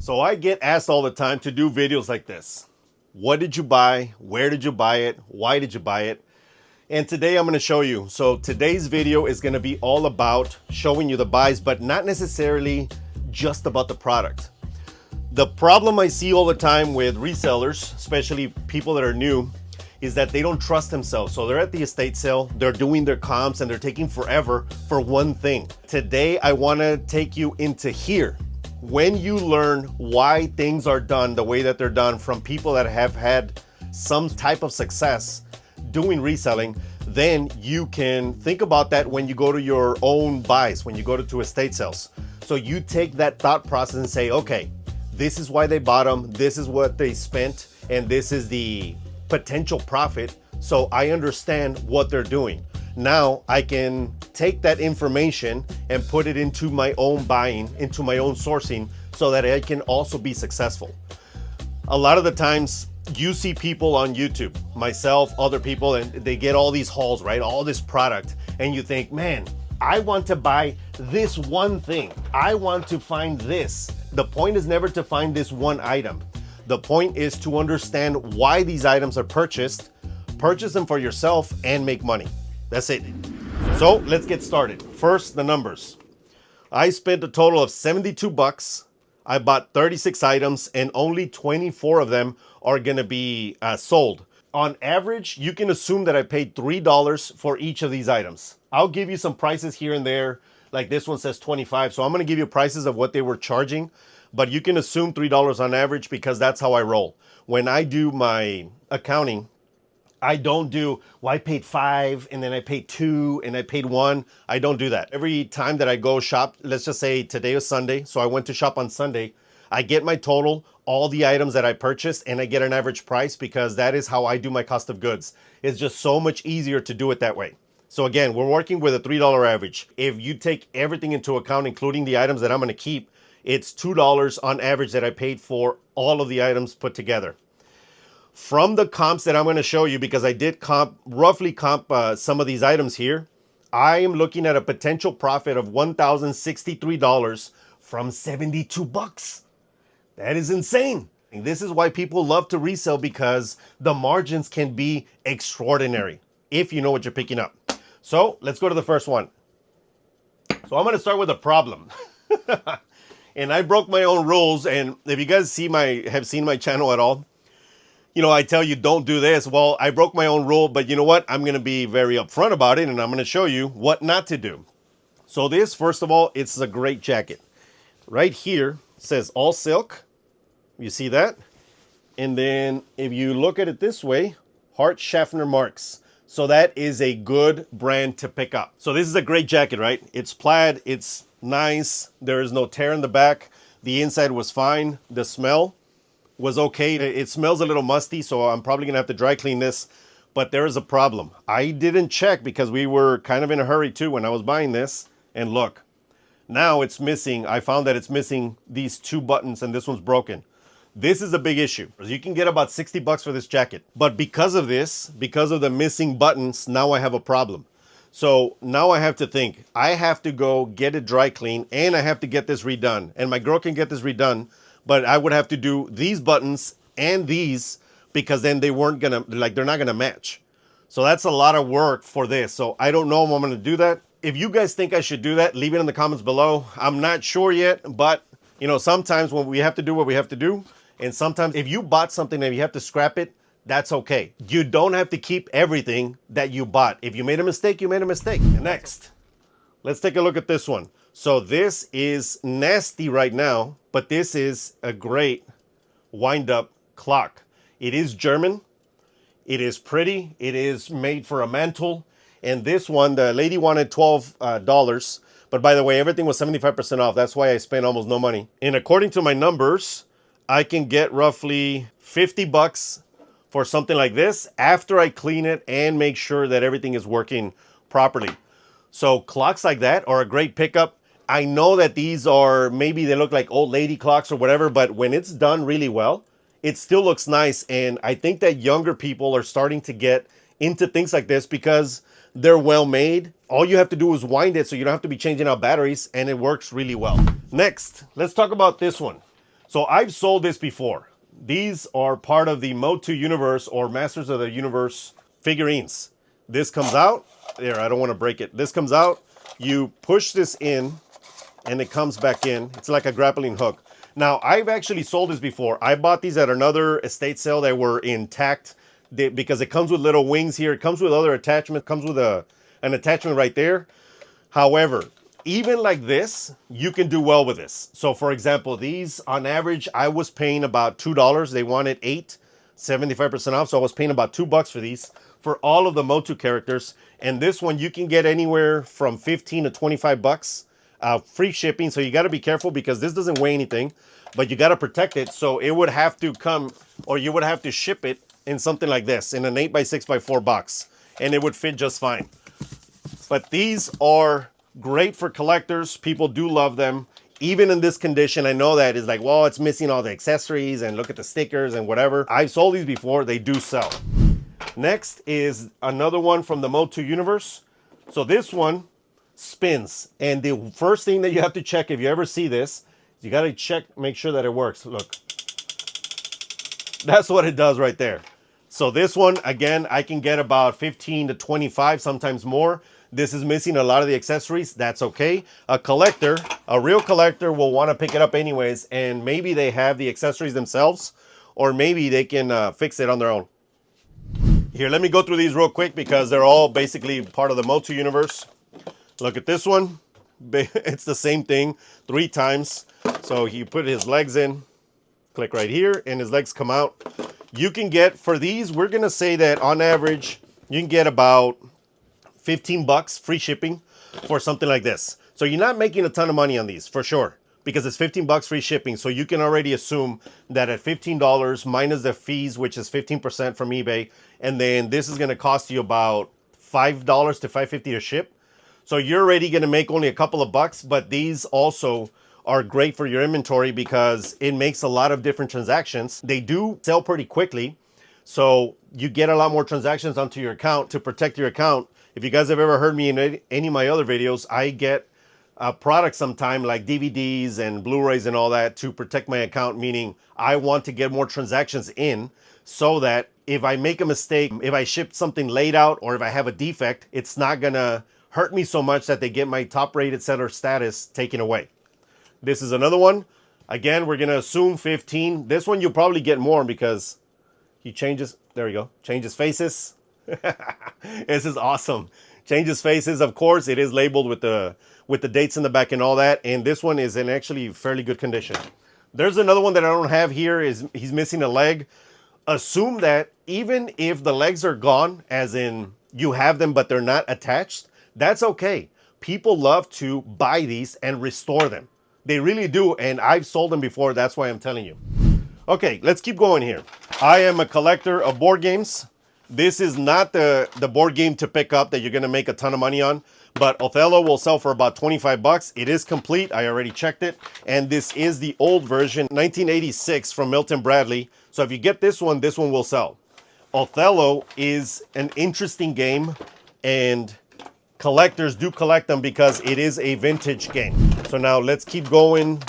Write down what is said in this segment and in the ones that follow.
So I get asked all the time to do videos like this. What did you buy? Where did you buy it? Why did you buy it? And today I'm going to show you. So today's video is going to be all about showing you the buys, but not necessarily just about the product. The problem I see all the time with resellers, especially people that are new, is that they don't trust themselves. So they're at the estate sale, they're doing their comps, and they're taking forever for one thing. Today, I want to take you into here. When you learn why things are done the way that they're done from people that have had some type of success doing reselling, then you can think about that when you go to your own buys, when you go to estate sales. So you take that thought process and say, okay, this is why they bought them, this is what they spent, and this is the potential profit. So I understand what they're doing. Now I can take that information and put it into my own buying, into my own sourcing, so that I can also be successful. A lot of the times you see people on YouTube, myself, other people, and they get all these hauls, right? All this product, and you think, man, I want to buy this one thing. I want to find this. The point is never to find this one item. The point is to understand why these items are purchased, purchase them for yourself, and make money. That's it. So let's get started. First, the numbers. I spent a total of 72 bucks. I bought 36 items and only 24 of them are gonna be sold. On average, you can assume that I paid $3 for each of these items. I'll give you some prices here and there. Like this one says 25. So I'm gonna give you prices of what they were charging, but you can assume $3 on average because that's how I roll. When I do my accounting, I don't do, well, I paid 5 and then I paid 2 and I paid 1. I don't do that. Every time that I go shop, let's just say today is Sunday. So I went to shop on Sunday. I get my total, all the items that I purchased, and I get an average price because that is how I do my cost of goods. It's just so much easier to do it that way. So again, we're working with a $3 average. If you take everything into account, including the items that I'm going to keep, it's $2 on average that I paid for all of the items put together. From the comps that I'm going to show you, because I did roughly comp some of these items here, I am looking at a potential profit of $1,063 from 72 bucks. That is insane. And this is why people love to resell, because the margins can be extraordinary if you know what you're picking up. So let's go to the first one. So I'm going to start with a problem. And I broke my own rules. And if you guys have seen my channel at all, you know, I tell you, don't do this. Well, I broke my own rule, but you know what? I'm going to be very upfront about it, and I'm going to show you what not to do. So this, first of all, it's a great jacket. Right here says all silk. You see that? And then if you look at it this way, Hart Schaffner marks. So that is a good brand to pick up. So this is a great jacket, right? It's plaid. It's nice. There is no tear in the back. The inside was fine. The smell was okay. It smells a little musty, so I'm probably gonna have to dry clean this, but there is a problem. I didn't check because we were kind of in a hurry too when I was buying this, and look, now it's missing. I found that it's missing these 2 buttons and this one's broken. This is a big issue. You can get about 60 bucks for this jacket, but because of this, because of the missing buttons, now I have a problem. So now I have to think, I have to go get it dry clean and I have to get this redone, and my girl can get this redone, but I would have to do these buttons and these because then they weren't gonna, they're not gonna match. So that's a lot of work for this. So I don't know if I'm gonna do that. If you guys think I should do that, leave it in the comments below. I'm not sure yet, but you know, sometimes when we have to do what we have to do, and sometimes if you bought something and you have to scrap it, that's okay. You don't have to keep everything that you bought. If you made a mistake, you made a mistake. Next, let's take a look at this one. So this is nasty right now, but this is a great wind-up clock. It is German. It is pretty. It is made for a mantle. And this one, the lady wanted $12. But by the way, everything was 75% off. That's why I spent almost no money. And according to my numbers, I can get roughly 50 bucks for something like this after I clean it and make sure that everything is working properly. So clocks like that are a great pickup. I know that these are, maybe they look like old lady clocks or whatever, but when it's done really well, it still looks nice. And I think that younger people are starting to get into things like this because they're well made. All you have to do is wind it so you don't have to be changing out batteries, and it works really well. Next, let's talk about this one. So I've sold this before. These are part of the Motu Universe or Masters of the Universe figurines. This comes out. There, I don't want to break it. This comes out. You push this in and it comes back in. It's like a grappling hook. Now, I've actually sold this before. I bought these at another estate sale that were intact because it comes with little wings here. It comes with other attachments. It comes with an attachment right there. However, even like this, you can do well with this. So for example, these on average, I was paying about $2. They wanted 8, 75% off. So I was paying about $2 for these for all of the Motu characters. And this one you can get anywhere from 15 to 25 bucks. Free shipping, so you got to be careful because this doesn't weigh anything, but you got to protect it. So it would have to come, or you would have to ship it in something like this, in an 8x6x4 box, and it would fit just fine. But these are great for collectors. People do love them, even in this condition. I know that it's like, well, it's missing all the accessories, and look at the stickers and whatever. I've sold these before. They do sell. Next is another one from the Motu Universe. So this one spins, and the first thing that you have to check if you ever see this, you got to check, make sure that it works. Look, that's what it does right there. So this one, again, I can get about 15 to 25, sometimes more. This is missing a lot of the accessories. That's okay. A collector, a real collector, will want to pick it up anyways, and maybe they have the accessories themselves, or maybe they can fix it on their own. Here, let me go through these real quick because they're all basically part of the Motu Universe. Look at this one. It's the same thing 3 times. So he put his legs in, click right here, and his legs come out. You can get, for these, we're going to say that on average, you can get about 15 bucks free shipping for something like this. So you're not making a ton of money on these, for sure, because it's 15 bucks free shipping. So you can already assume that at $15 minus the fees, which is 15% from eBay, and then this is going to cost you about $5 to $5.50 to ship. So you're already going to make only a couple of bucks, but these also are great for your inventory because it makes a lot of different transactions. They do sell pretty quickly, so you get a lot more transactions onto your account to protect your account. If you guys have ever heard me in any of my other videos, I get products sometime like DVDs and Blu-rays and all that to protect my account, meaning I want to get more transactions in so that if I make a mistake, if I ship something late out, or if I have a defect, it's not going to hurt me so much that they get my top rated seller status taken away. This is another one. Again, we're going to assume 15. This one you'll probably get more because he changes. There we go. Changes faces. This is awesome. Changes faces. Of course, it is labeled with the dates in the back and all that. And this one is in actually fairly good condition. There's another one that I don't have here. He's missing a leg. Assume that even if the legs are gone, as in you have them but they're not attached, that's okay. People love to buy these and restore them. They really do, and I've sold them before. That's why I'm telling you. Okay, let's keep going here. I am a collector of board games. This is not the board game to pick up that you're going to make a ton of money on, but Othello will sell for about 25 bucks. It is complete. I already checked it, and this is the old version, 1986 from Milton Bradley. So if you get this one will sell. Othello is an interesting game, and collectors do collect them because it is a vintage game. So now let's keep going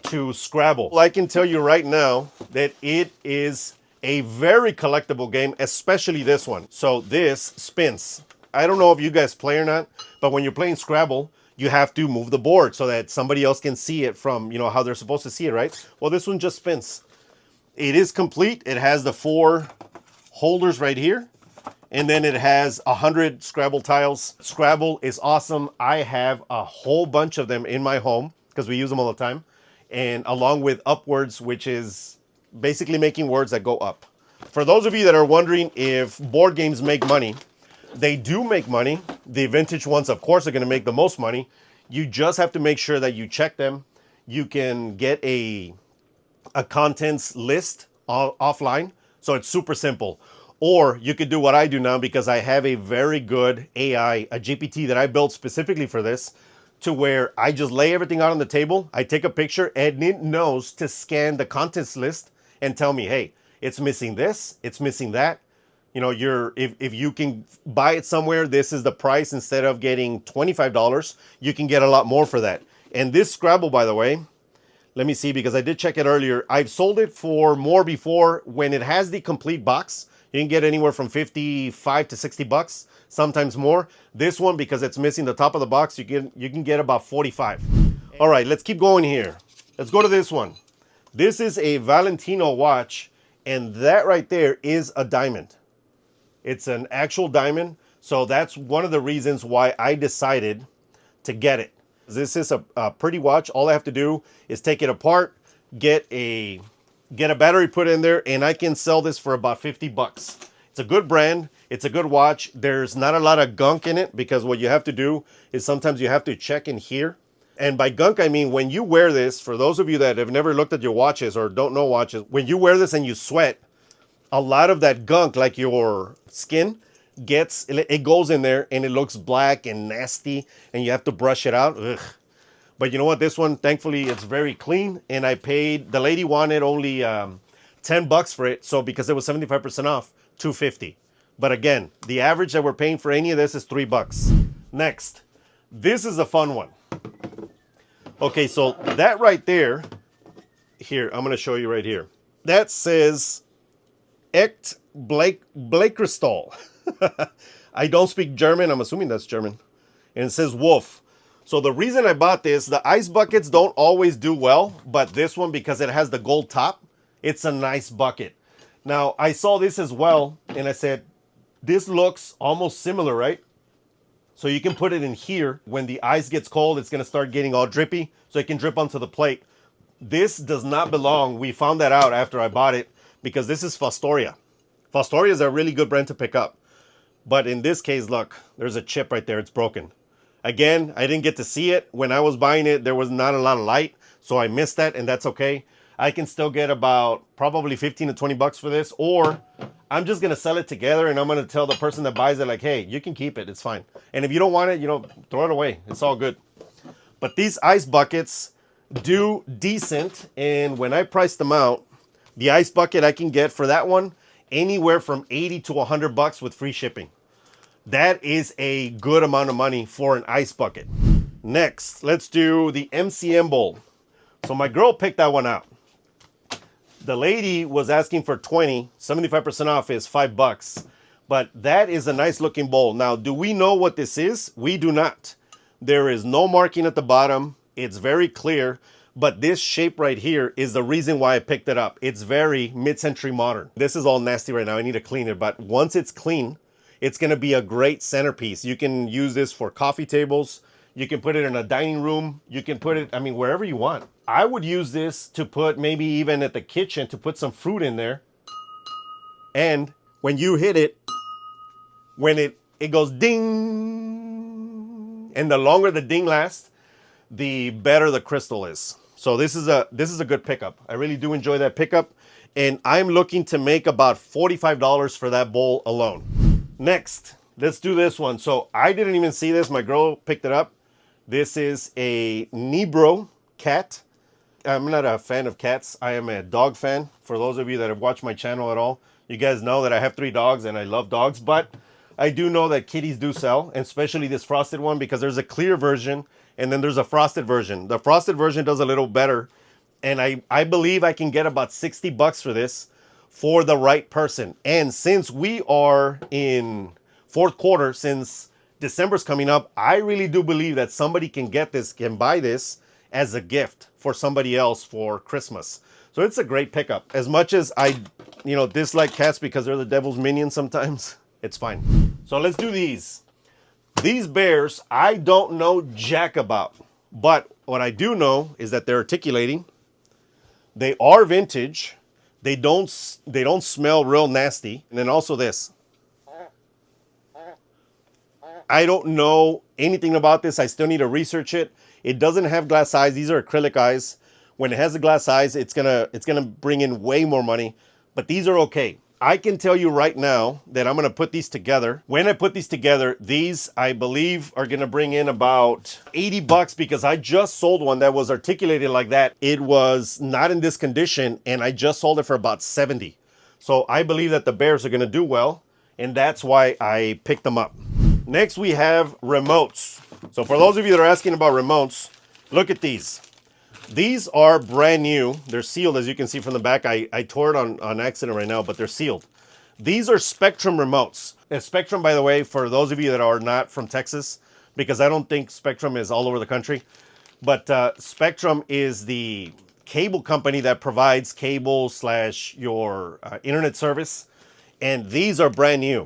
to Scrabble. I can tell you right now that it is a very collectible game, especially this one. So this spins. I don't know if you guys play or not, but when you're playing Scrabble, you have to move the board so that somebody else can see it from, how they're supposed to see it, right? Well, this one just spins. It is complete. It has the 4 holders right here. And then it has 100 Scrabble tiles. Scrabble is awesome. I have a whole bunch of them in my home because we use them all the time. And along with Upwards, which is basically making words that go up. For those of you that are wondering if board games make money, they do make money. The vintage ones, of course, are going to make the most money. You just have to make sure that you check them. You can get a contents list offline. So it's super simple. Or you could do what I do now because I have a very good AI, a GPT that I built specifically for this, to where I just lay everything out on the table. I take a picture and it knows to scan the contents list and tell me, hey, it's missing this, it's missing that. If you can buy it somewhere, this is the price. Instead of getting $25, you can get a lot more for that. And this Scrabble, by the way, Let me see, because I did check it earlier. I've sold it for more before. When it has the complete box, you can get anywhere from 55 to 60 bucks, sometimes more. This one, because it's missing the top of the box, you can get about 45. All right, let's keep going here. Let's go to this one. This is a Valentino watch, and that right there is a diamond. It's an actual diamond, so that's one of the reasons why I decided to get it. This is a pretty watch. All I have to do is take it apart, get a battery put in there, and I can sell this for about 50 bucks. It's a good brand. It's a good watch. There's not a lot of gunk in it, because what you have to do is sometimes you have to check in here. And by gunk, I mean when you wear this, for those of you that have never looked at your watches or don't know watches, when you wear this and you sweat, a lot of that gunk, like your skin, it goes in there and it looks black and nasty and you have to brush it out. Ugh. But you know what? This one, thankfully, it's very clean, and I paid, the lady wanted only 10 bucks for it. So because it was 75% off, $2.50. But again, the average that we're paying for any of this is $3. Next, this is a fun one. Okay, so that right there, here, I'm going to show you right here. That says Echt Blakristal. I don't speak German. I'm assuming that's German. And it says wolf. So the reason I bought this, the ice buckets don't always do well, but this one, because it has the gold top, it's a nice bucket. Now, I saw this as well, and I said, this looks almost similar, right? So you can put it in here. When the ice gets cold, it's going to start getting all drippy, so it can drip onto the plate. This does not belong. We found that out after I bought it, because this is Fostoria. Fostoria is a really good brand to pick up. But in this case, look, there's a chip right there. It's broken. Again, I didn't get to see it. When I was buying it, there was not a lot of light, so I missed that, and that's okay. I can still get about probably 15 to 20 bucks for this, or I'm just going to sell it together, and I'm going to tell the person that buys it, like, hey, you can keep it. It's fine. And if you don't want it, throw it away. It's all good. But these ice buckets do decent, and when I priced them out, the ice bucket I can get for that one anywhere from 80 to 100 bucks with free shipping. That is a good amount of money for an ice bucket. Next, let's do the MCM bowl. So my girl picked that one out. The lady was asking for 20, 75% off is $5. But that is a nice looking bowl. Now, do we know what this is? We do not. There is no marking at the bottom. It's very clear. But this shape right here is the reason why I picked it up. It's very mid-century modern. This is all nasty right now. I need to clean it. But once it's clean, it's going to be a great centerpiece. You can use this for coffee tables. You can put it in a dining room. You can put it, I mean, wherever you want. I would use this to put maybe even at the kitchen to put some fruit in there. And when you hit it, when it goes ding, and the longer the ding lasts, the better the crystal is. So this is a good pickup. I really do enjoy that pickup. And I'm looking to make about $45 for that bowl alone. Next, let's do this one. So I didn't even see this. My girl picked it up. This is a Nebro cat. I'm not a fan of cats. I am a dog fan. For those of you that have watched my channel at all, you guys know that I have 3 dogs and I love dogs. But I do know that kitties do sell, and especially this frosted one, because there's a clear version and then there's a frosted version. The frosted version does a little better. And I believe I can get about 60 bucks for this for the right person. And since we are in 4th quarter, since December's coming up, I really do believe that somebody can get this, can buy this as a gift for somebody else for Christmas. So it's a great pickup. As much as I, dislike cats because they're the devil's minions sometimes, it's fine. So let's do these. These bears, I don't know jack about, but what I do know is that they're articulating. They are vintage. They don't smell real nasty. And then also this. I don't know anything about this. I still need to research it. It doesn't have glass eyes. These are acrylic eyes. When it has the glass eyes, it's gonna bring in way more money. But these are okay. I can tell you right now that I'm gonna put these together. When I put these together, these I believe are gonna bring in about 80 bucks, because I just sold one that was articulated like that. It was not in this condition, and I just sold it for about 70. So I believe that the bears are gonna do well, and that's why I picked them up. Next, we have remotes. So for those of you that are asking about remotes, look at these. These are brand new. They're sealed, as you can see from the back. I tore it on accident right now, but they're sealed. These are Spectrum remotes. And Spectrum, by the way, for those of you that are not from Texas, because I don't think Spectrum is all over the country, but Spectrum is the cable company that provides cable / your internet service. And these are brand new.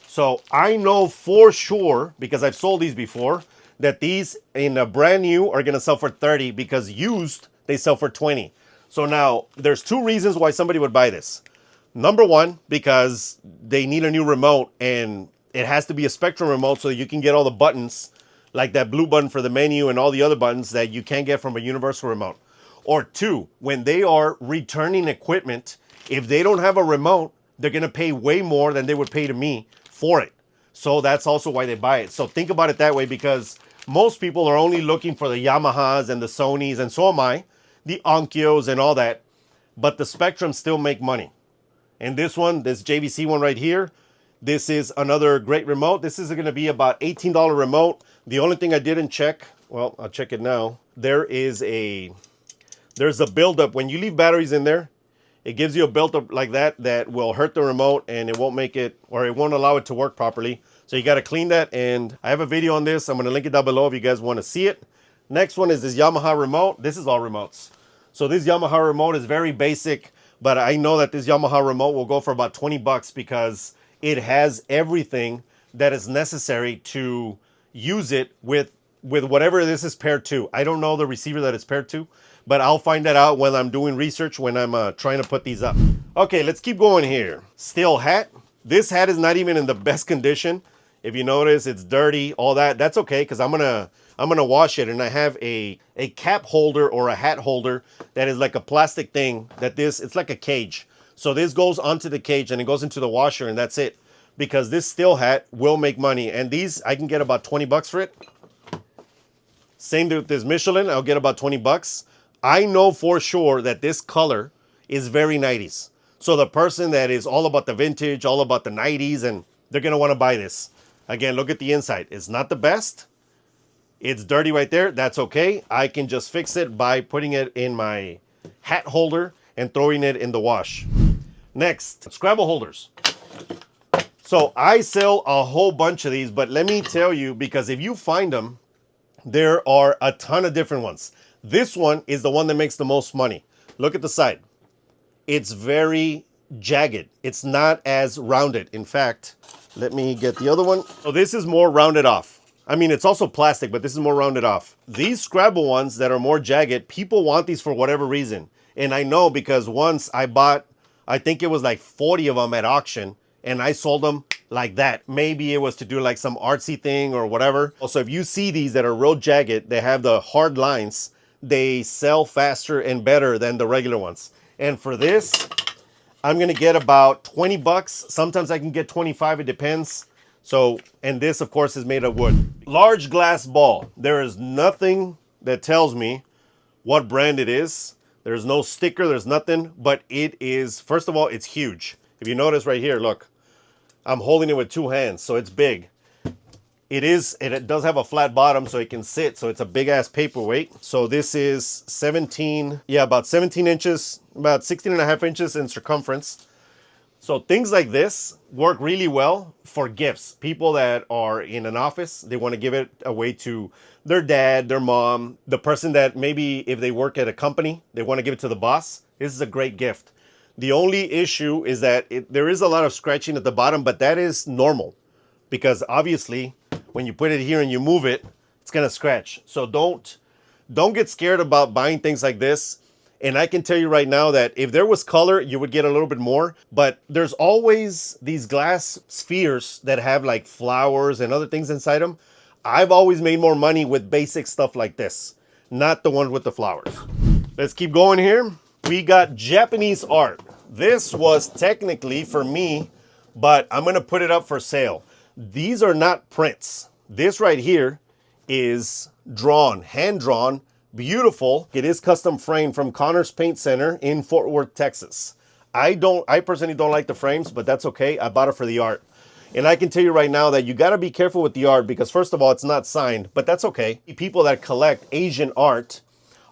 So I know for sure, because I've sold these before, that these in a brand new are gonna sell for 30 because used, they sell for 20. So now there's two reasons why somebody would buy this. Number one, because they need a new remote and it has to be a Spectrum remote so you can get all the buttons, like that blue button for the menu and all the other buttons that you can't get from a universal remote. Or two, when they are returning equipment, if they don't have a remote, they're gonna pay way more than they would pay to me for it. So that's also why they buy it. So think about it that way, because most people are only looking for the Yamahas and the Sonys, and so am I, the Onkyos and all that, but the Spectrum still make money. And this one, this JVC one right here, this is another great remote. This is gonna be about $18 remote. The only thing I didn't check, well, I'll check it now. There's a buildup. When you leave batteries in there, it gives you a buildup like that that will hurt the remote and it won't make it, or it won't allow it to work properly. So you got to clean that, and I have a video on this. I'm going to link it down below if you guys want to see it. Next one is this Yamaha remote. This is all remotes. So this Yamaha remote is very basic, but I know that this Yamaha remote will go for about 20 bucks because it has everything that is necessary to use it with whatever this is paired to. I don't know the receiver that it's paired to, but I'll find that out when I'm doing research, when I'm trying to put these up. Okay, let's keep going here. Steel hat. This hat is not even in the best condition. If you notice, it's dirty, all that. That's okay, because I'm gonna wash it, and I have a cap holder or a hat holder that is like a plastic thing that it's like a cage. So this goes onto the cage and it goes into the washer, and that's it. Because this steel hat will make money, and these I can get about 20 bucks for it. Same with this Michelin, I'll get about 20 bucks. I know for sure that this color is very 90s. So the person that is all about the vintage, all about the 90s, and they're gonna wanna buy this. Again, look at the inside. It's not the best. It's dirty right there. That's okay. I can just fix it by putting it in my hat holder and throwing it in the wash. Next, Scrabble holders. So I sell a whole bunch of these, but let me tell you, because if you find them, there are a ton of different ones. This one is the one that makes the most money. Look at the side. It's very jagged. It's not as rounded. In fact, let me get the other one. So this is more rounded off. I mean, it's also plastic, but this is more rounded off. These Scrabble ones that are more jagged, people want these for whatever reason. And I know because once I bought, I think it was like 40 of them at auction, and I sold them like that. Maybe it was to do like some artsy thing or whatever. Also, if you see these that are real jagged, they have the hard lines, they sell faster and better than the regular ones. And for this, I'm gonna get about 20 bucks. Sometimes I can get 25, it depends. So, and this of course is made of wood. Large glass ball. There is nothing that tells me what brand it is. There's no sticker, there's nothing, but it is, first of all, it's huge. If you notice right here, look, I'm holding it with two hands, so it's big. It does have a flat bottom so it can sit, so it's a big ass paperweight. So this is 17, yeah, about 17 inches, about 16 and a half inches in circumference. So things like this work really well for gifts. People that are in an office, they want to give it away to their dad, their mom, the person that maybe if they work at a company, they want to give it to the boss. This is a great gift. The only issue is that there is a lot of scratching at the bottom, but that is normal because obviously when you put it here and you move it, it's gonna scratch. So don't get scared about buying things like this. And I can tell you right now that if there was color, you would get a little bit more, but there's always these glass spheres that have like flowers and other things inside them. I've always made more money with basic stuff like this, not the ones with the flowers. Let's keep going here. We got Japanese art. This was technically for me, but I'm gonna put it up for sale. These are not prints. This right here is drawn, hand-drawn, beautiful. It is custom framed from Connor's Paint Center in Fort Worth, Texas. I personally don't like the frames, but that's okay. I bought it for the art. And I can tell you right now that you gotta be careful with the art because first of all, it's not signed, but that's okay. People that collect Asian art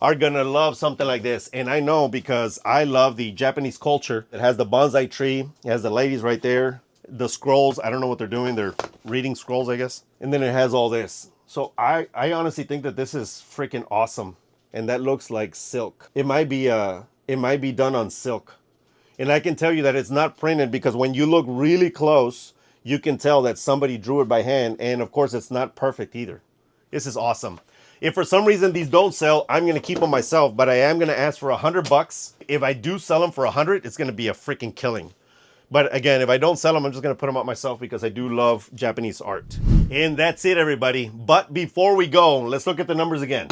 are gonna love something like this. And I know because I love the Japanese culture. It has the bonsai tree, it has the ladies right there, the scrolls. I don't know what they're doing. They're reading scrolls, I guess. And then it has all this. So I honestly think that this is freaking awesome. And that looks like silk. It might be done on silk. And I can tell you that it's not printed because when you look really close, you can tell that somebody drew it by hand. And of course, it's not perfect either. This is awesome. If for some reason these don't sell, I'm going to keep them myself, but I am going to ask for $100. If I do sell them for 100, it's going to be a freaking killing. But again, if I don't sell them, I'm just going to put them up myself because I do love Japanese art. And that's it, everybody. But before we go, let's look at the numbers again.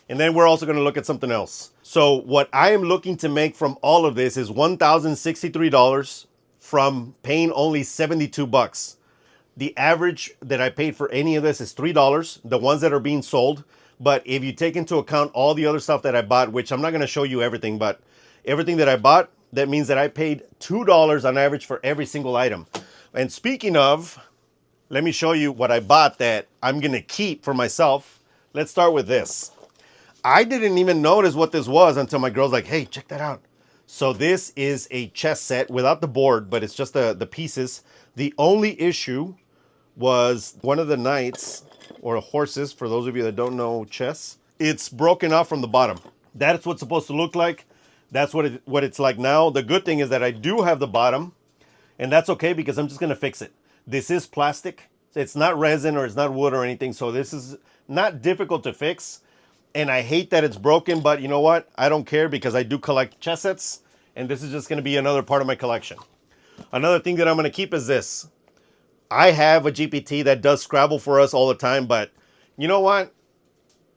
And then we're also going to look at something else. So what I am looking to make from all of this is $1,063 from paying only $72. The average that I paid for any of this is $3, the ones that are being sold. But if you take into account all the other stuff that I bought, which I'm not going to show you everything, but everything that I bought, that means that I paid $2 on average for every single item. And speaking of, let me show you what I bought that I'm going to keep for myself. Let's start with this. I didn't even notice what this was until my girl's like, hey, check that out. So this is a chess set without the board, but it's just the pieces. The only issue was one of the knights or horses, for those of you that don't know chess, it's broken off from the bottom. That's what's supposed to look like. That's what it's like now. The good thing is that I do have the bottom, and that's okay because I'm just going to fix it. This is plastic. It's not resin or it's not wood or anything, so this is not difficult to fix. And I hate that it's broken, but you know what? I don't care because I do collect chess sets, and this is just going to be another part of my collection. Another thing that I'm going to keep is this. I have a GPT that does Scrabble for us all the time, but you know what?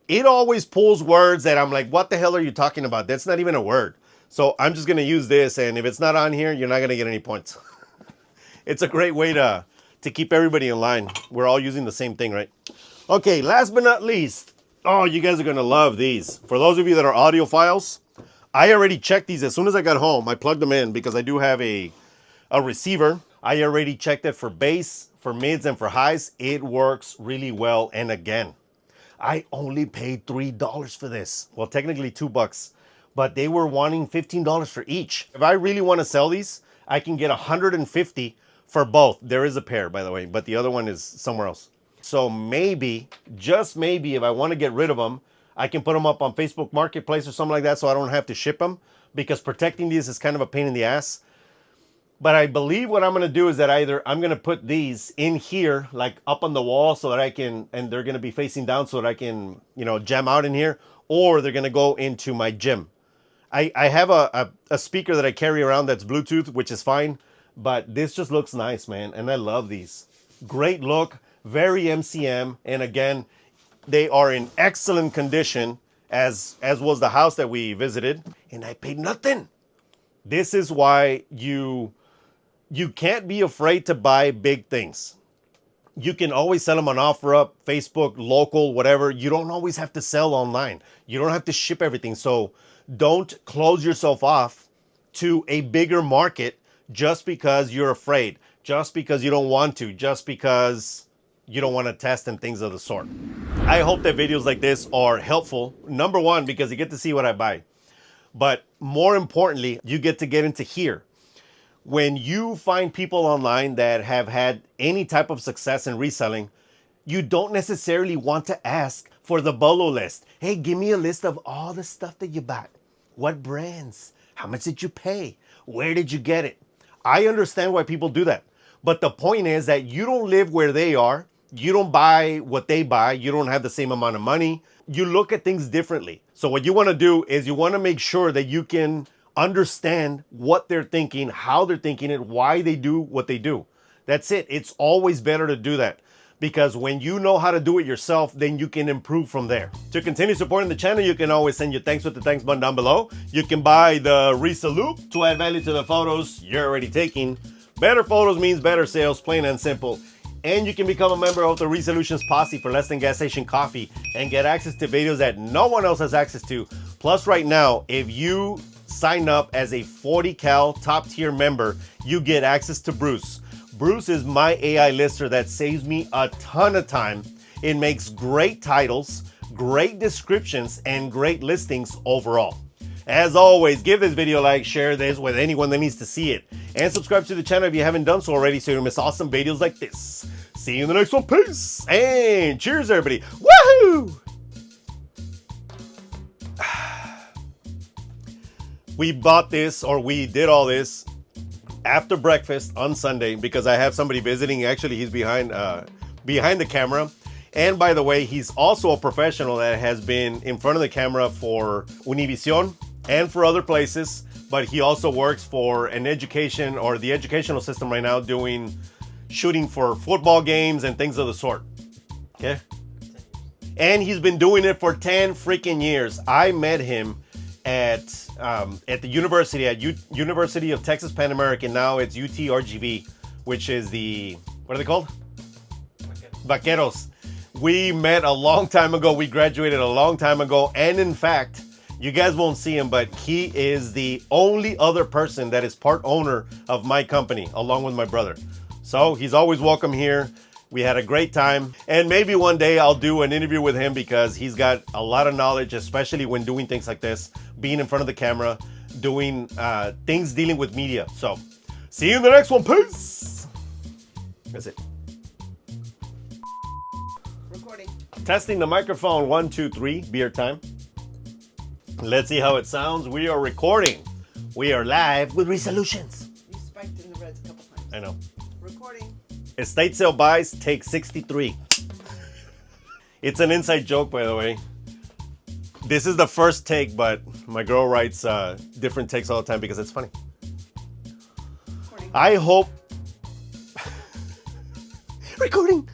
It always pulls words that I'm like, what the hell are you talking about? That's not even a word. So I'm just going to use this, and if it's not on here, you're not going to get any points. It's a great way to keep everybody in line. We're all using the same thing, right? Okay, last but not least. Oh, you guys are going to love these. For those of you that are audiophiles, I already checked these as soon as I got home. I plugged them in because I do have a receiver. I already checked it for bass, for mids, and for highs. It works really well. And again, I only paid $3 for this. Well, technically $2, but they were wanting $15 for each. If I really want to sell these, I can get $150 for both. There is a pair, by the way, but the other one is somewhere else. So maybe, just maybe, if I want to get rid of them, I can put them up on Facebook Marketplace or something like that so I don't have to ship them, because protecting these is kind of a pain in the ass. But I believe what I'm going to do is that either I'm going to put these in here, like up on the wall so that I can, and they're going to be facing down so that I can, you know, jam out in here, or they're going to go into my gym. I have a speaker that I carry around that's Bluetooth, which is fine, but this just looks nice, man. And I love these. Great look, very MCM. And again, they are in excellent condition as was the house that we visited, and I paid nothing. This is why you can't be afraid to buy big things. You can always sell them on OfferUp, Facebook, local, whatever. You don't always have to sell online. You don't have to ship everything. So don't close yourself off to a bigger market just because you're afraid, just because you don't want to, just because you don't want to test and things of the sort. I hope that videos like this are helpful. Number one, because you get to see what I buy. But more importantly, you get to get into here. When you find people online that have had any type of success in reselling, you don't necessarily want to ask for the BOLO list. Hey, give me a list of all the stuff that you bought. What brands? How much did you pay? Where did you get it? I understand why people do that. But the point is that you don't live where they are. You don't buy what they buy. You don't have the same amount of money. You look at things differently. So what you want to do is you want to make sure that you can understand what they're thinking, how they're thinking it, why they do what they do. That's it. It's always better to do that, because when you know how to do it yourself, then you can improve from there. To continue supporting the channel, you can always send your thanks with the thanks button down below. You can buy the Resellupe to add value to the photos you're already taking. Better photos means better sales, plain and simple. And you can become a member of the Resolutions posse for less than gas station coffee and get access to videos that no one else has access to. Plus, right now, if you sign up as a 40 cal top tier member, you get access to Bruce. Bruce is my AI lister that saves me a ton of time. It makes great titles, great descriptions, and great listings overall. As always, give this video a like, share this with anyone that needs to see it, and subscribe to the channel if you haven't done so already so you don't miss awesome videos like this. See you in the next one. Peace and cheers, everybody. Woohoo! We bought this, or we did all this after breakfast on Sunday because I have somebody visiting. Actually, he's behind the camera. And by the way, he's also a professional that has been in front of the camera for Univision and for other places, but he also works for an education or the educational system right now, doing shooting for football games and things of the sort. Okay. And he's been doing it for 10 freaking years. I met him at the university, University of Texas Pan American. Now it's UTRGV, which is the, what are they called? Vaqueros. We met a long time ago. We graduated a long time ago. And in fact, you guys won't see him, but he is the only other person that is part owner of my company, along with my brother. So he's always welcome here. We had a great time. And maybe one day I'll do an interview with him because he's got a lot of knowledge, especially when doing things like this, being in front of the camera, doing things dealing with media. So see you in the next one. Peace. That's it. Recording. Testing the microphone. 1, 2, 3. Beer time. Let's see how it sounds. We are recording. We are live with Resellutions. You spiked in the reds a couple times. I know. Recording. Estate sale buys, take 63. It's an inside joke, by the way. This is the first take, but my girl writes different takes all the time because it's funny. Recording. I hope... Recording.